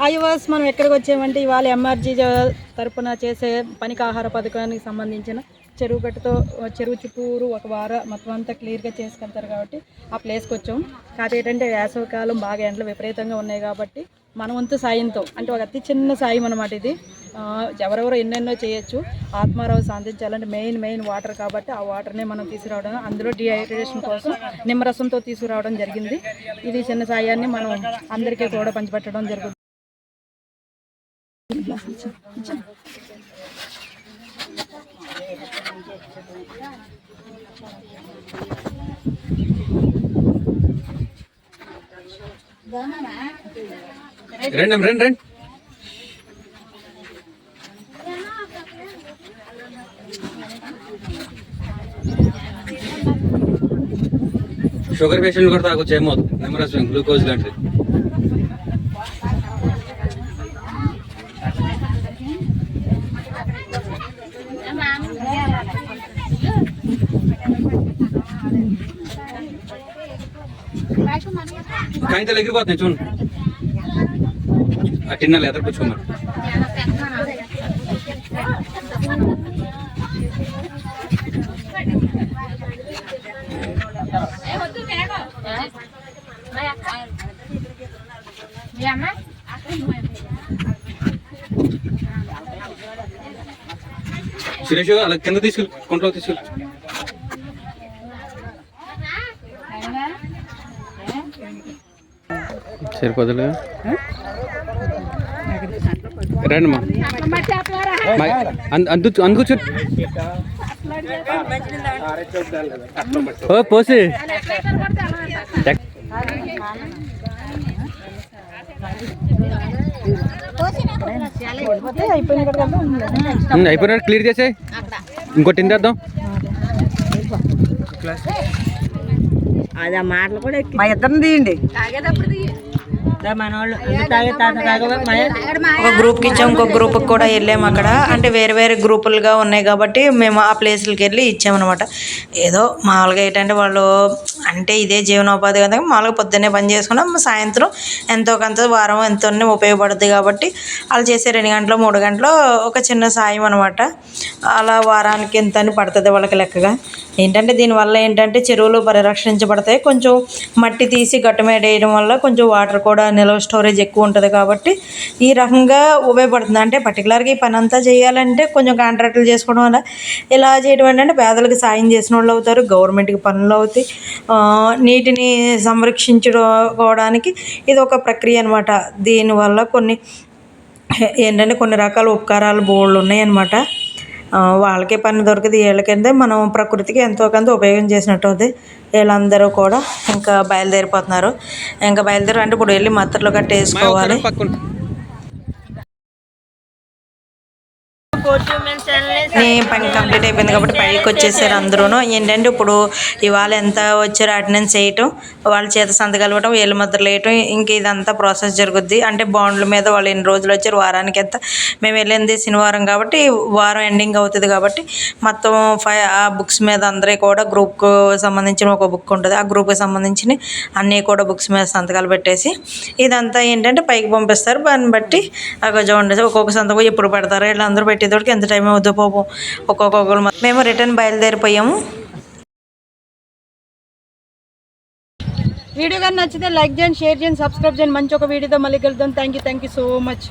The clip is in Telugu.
హాయ్వర్స్ మనం ఎక్కడికి వచ్చామంటే ఇవాళ ఎంఆర్జీ తరపున చేసే పనికి ఆహార పథకానికి సంబంధించిన చెరువు చుట్టూరు ఒక వారం మొత్తం అంతా క్లియర్గా చేసుకెళ్తారు కాబట్టి ఆ ప్లేస్కి వచ్చాం. కాకపోతే ఏంటంటే వేసవికాలం బాగా ఎండలు విపరీతంగా ఉన్నాయి కాబట్టి మన వంతు సాయంతో అంటే ఒక అతి చిన్న సాయం అనమాట ఇది. ఎవరెవరో ఎన్నెన్నో చేయొచ్చు. ఆత్మారావు సాధించాలంటే మెయిన్ వాటర్ కాబట్టి ఆ వాటర్నే మనం తీసుకురావడం, అందులో డిహైడ్రేషన్ కోసం నిమ్మరసంతో తీసుకురావడం జరిగింది. ఇది చిన్న సాయాన్ని మనం అందరికీ కూడా పంచిపెట్టడం జరుగుతుంది. రండి షుగర్ పేషెంట్ కూడా తాగొచ్చు, ఏమవుతుంది నిమ్మరసం గ్లూకోజ్ లాంటిది. కాగితాలు ఎగిరిపోతున్నాయి చూడండి, ఆ టిన్నలు ఎదరపుచ్చుకున్నారు. సురేష్ అలా కింద తీసుకెళ్ళి కొంట్లో తీసుకెళ్ళి. సరిపోదులే రండి అందుకు పోసి అయిపోయినట్టు క్లియర్ చేసే ఇంకోటి తిందేద్దాం. అది ఆ మాటలు కూడా మా ఇద్దరిని తీయండి. ఒక గ్రూప్కి ఇచ్చాం, ఇంకొక గ్రూప్కి కూడా వెళ్ళాము. అక్కడ అంటే వేరే వేరే గ్రూపులుగా ఉన్నాయి కాబట్టి మేము ఆ ప్లేస్లకి వెళ్ళి ఇచ్చామన్నమాట. ఏదో మామూలుగా ఏంటంటే వాళ్ళు అంటే ఇదే జీవనోపాధి కదా, మామూలుగా పొద్దున్నే పని చేసుకున్నాం, సాయంత్రం ఎంతో కొంత వారం ఎంతో ఉపయోగపడుతుంది కాబట్టి వాళ్ళు చేసే 2 గంటలు 3 గంటలు ఒక చిన్న సాయం అనమాట. అలా వారానికి ఎంత అని పడుతుంది వాళ్ళకి లెక్కగా. ఏంటంటే దీనివల్ల ఏంటంటే చెరువులు పరిరక్షించబడతాయి. కొంచెం మట్టి తీసి గట్టు మీద వేయడం వల్ల కొంచెం వాటర్ కూడా నిల్వ స్టోరేజ్ ఎక్కువ ఉంటుంది కాబట్టి ఈ రకంగా ఉపయోగపడుతుంది. అంటే పర్టికులర్గా ఈ పని అంతా చేయాలంటే కొంచెం కాంట్రాక్టులు చేసుకోవడం వల్ల ఇలా చేయడం ఏంటంటే పేదలకు సాయం చేసిన వాళ్ళు అవుతారు, గవర్నమెంట్కి పనులు అవుతాయి. నీటిని సంరక్షించుకోవడానికి ఇది ఒక ప్రక్రియ అనమాట. దీనివల్ల కొన్ని రకాల ఉపకారాలు బోర్డులు ఉన్నాయన్నమాట. వాళ్ళకే పని దొరికింది, వీళ్ళకిందే మనం ప్రకృతికి ఎంతో కొంత ఉపయోగం చేసినట్టు అవుతుంది. వీళ్ళందరూ కూడా ఇంకా బయలుదేరిపోతున్నారు. ఇంకా అంటే ఇప్పుడు వెళ్ళి మత్తర్లు కట్టేసుకోవాలి. పని కంప్లీట్ అయిపోయింది కాబట్టి పైకి వచ్చేసారు అందరూ. ఏంటంటే ఇప్పుడు ఇవాళ ఎంత వచ్చారో అటెండెన్స్ వేయటం, వాళ్ళ చేత సంతకాలు ఇవ్వటం, ఏళ్ళ ముద్రలు వేయటం, ఇంక ఇదంతా ప్రాసెస్ జరుగుద్ది. అంటే బాండ్ల మీద వాళ్ళు ఎన్ని రోజులు వచ్చారు, వారానికి ఎంత. మేము వెళ్ళింది శనివారం కాబట్టి వారం ఎండింగ్ అవుతుంది కాబట్టి మొత్తం ఆ బుక్స్ మీద అందరూ కూడా గ్రూప్కు సంబంధించిన ఒక బుక్ ఉంటుంది, ఆ గ్రూప్కి సంబంధించిన అన్నీ కూడా బుక్స్ మీద సంతకాలు పెట్టేసి ఇదంతా ఏంటంటే పైకి పంపిస్తారు. దాన్ని బట్టి చూడండి ఒక్కొక్క సంతకం ఎప్పుడు పెడతారో వీళ్ళందరూ పెట్టేటోడికి ఎంత టైం అవుతుందో పాపం ఒక్కొక్కరు. మేము రిటర్న్ బయలుదేరిపోయాము. వీడియో కానీ నచ్చితే లైక్ చేయండి, షేర్ చేయండి, సబ్స్క్రైబ్ చేయండి. మంచి ఒక వీడియోతో మళ్ళీ కలుద్దాం. Thank you so much.